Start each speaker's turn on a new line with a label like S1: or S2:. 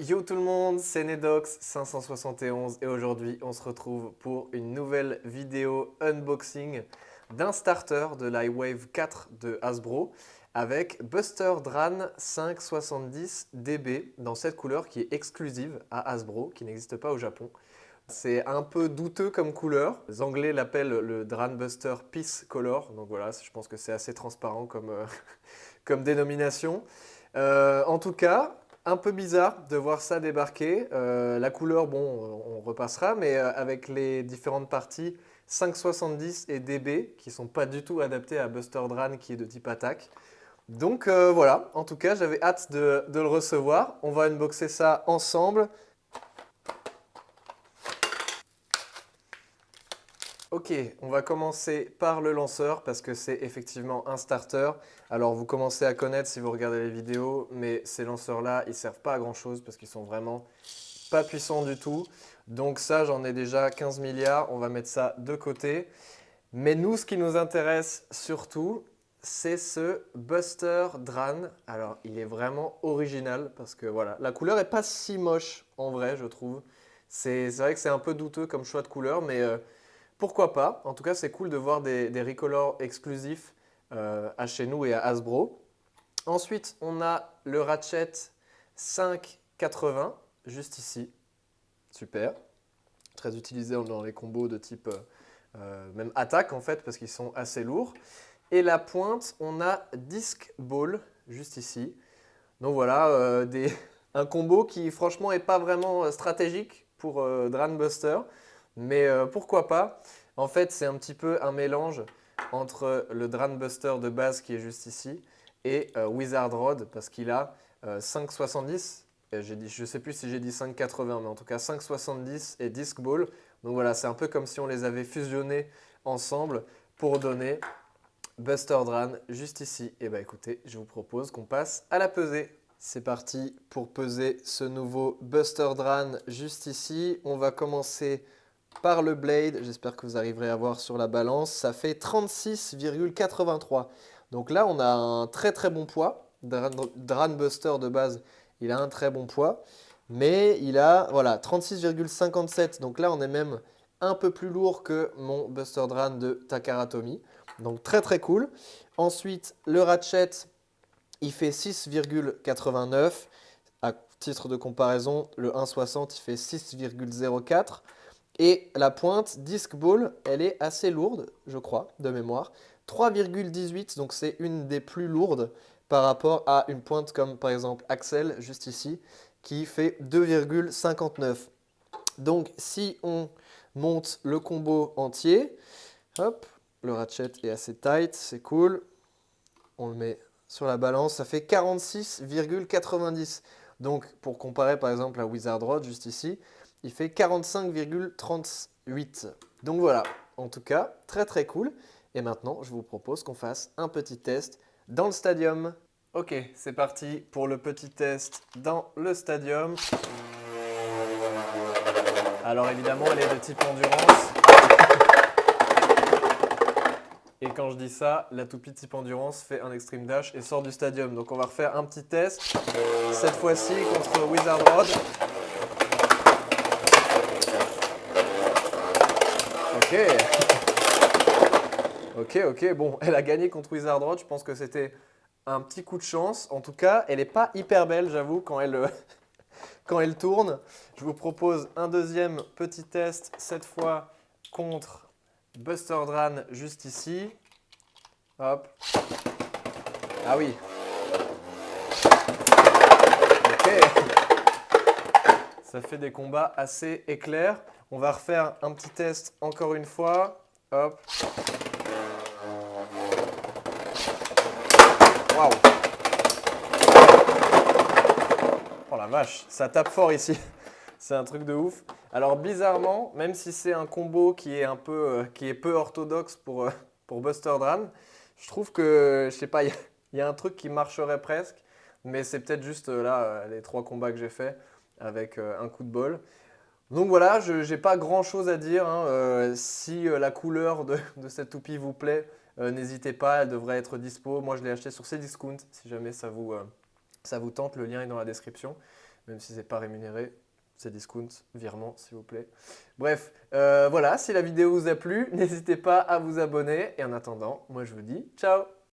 S1: Yo tout le monde, c'est Nedox571 et aujourd'hui on se retrouve pour une nouvelle vidéo unboxing d'un starter de l'iWave 4 de Hasbro avec Buster Dran 570DB dans cette couleur qui est exclusive à Hasbro, qui n'existe pas au Japon. C'est un peu douteux comme couleur. Les Anglais l'appellent le Dran Buster Peace Color, donc voilà, je pense que c'est assez transparent comme, comme dénomination. En tout cas, un peu bizarre de voir ça débarquer. La couleur, bon, on repassera, mais avec les différentes parties 570 et DB qui sont pas du tout adaptées à Buster Dran qui est de type attaque. Donc voilà, en tout cas, j'avais hâte de le recevoir. On va unboxer ça ensemble. Ok, on va commencer par le lanceur parce que c'est effectivement un starter. Alors vous commencez à connaître si vous regardez les vidéos, mais ces lanceurs-là, ils servent pas à grand chose parce qu'ils sont vraiment pas puissants du tout. Donc ça, j'en ai déjà 15 milliards, on va mettre ça de côté. Mais nous, ce qui nous intéresse surtout, c'est ce Buster Dran. Alors il est vraiment original parce que voilà, la couleur est pas si moche en vrai, je trouve. C'est vrai que c'est un peu douteux comme choix de couleur, mais pourquoi pas? En tout cas, c'est cool de voir des recolors exclusifs à chez nous et à Hasbro. Ensuite, on a le Ratchet 580, juste ici. Super. Très utilisé dans les combos de type même attaque en fait, parce qu'ils sont assez lourds. Et la pointe, on a Disc Ball, juste ici. Donc voilà, un combo qui franchement n'est pas vraiment stratégique pour Dran Buster, mais pourquoi pas. En fait, c'est un petit peu un mélange entre le Dran Buster de base qui est juste ici et Wizard Rod parce qu'il a 5,70. Je ne sais plus si j'ai dit 5,80, mais en tout cas 5,70 et Disc Ball. Donc voilà, c'est un peu comme si on les avait fusionnés ensemble pour donner Buster Dran juste ici. Et bah écoutez, je vous propose qu'on passe à la pesée. C'est parti pour peser ce nouveau Buster Dran juste ici. On va commencer par le blade. J'espère que vous arriverez à voir sur la balance. Ça fait 36,83. Donc là, on a un très très bon poids. Dran Buster de base, il a un très bon poids. Mais il a voilà, 36,57. Donc là, on est même un peu plus lourd que mon Buster Dran de Takara Tomy. Donc très très cool. Ensuite, le ratchet, il fait 6,89. À titre de comparaison, le 1,60, il fait 6,04. Et la pointe Disc Ball, elle est assez lourde, je crois, de mémoire. 3,18, donc c'est une des plus lourdes par rapport à une pointe comme par exemple Axel, juste ici, qui fait 2,59. Donc si on monte le combo entier, hop, le ratchet est assez tight, c'est cool. On le met sur la balance, ça fait 46,90. Donc pour comparer par exemple à Wizard Rod, juste ici, il fait 45,38. Donc voilà, en tout cas, très très cool. Et maintenant, je vous propose qu'on fasse un petit test dans le stadium. Ok, c'est parti pour le petit test dans le stadium. Alors évidemment, elle est de type endurance. Et quand je dis ça, la toupie type endurance fait un extreme dash et sort du stadium. Donc on va refaire un petit test, cette fois-ci contre Wizard Rod. Ok, bon, elle a gagné contre Wizard Rod, je pense que c'était un petit coup de chance. En tout cas, elle n'est pas hyper belle, j'avoue, quand elle tourne. Je vous propose un deuxième petit test, cette fois contre Buster Dran, juste ici. Hop. Ah oui. Ok. Ça fait des combats assez éclairs. On va refaire un petit test encore une fois. Hop. Waouh. Oh la vache, ça tape fort ici. C'est un truc de ouf. Alors bizarrement, même si c'est un combo qui est qui est peu orthodoxe pour Buster Dran, je trouve que, je sais pas, il y a un truc qui marcherait presque. Mais c'est peut-être juste là, les 3 combats que j'ai fait avec un coup de bol. Donc voilà, je n'ai pas grand-chose à dire, hein. Si la couleur de cette toupie vous plaît, n'hésitez pas, elle devrait être dispo. Moi, je l'ai acheté sur Cdiscount, si jamais ça vous tente, le lien est dans la description. même si c'est pas rémunéré. C'est discount, virement, s'il vous plaît. Bref, voilà, si la vidéo vous a plu, n'hésitez pas à vous abonner. Et en attendant, moi je vous dis ciao!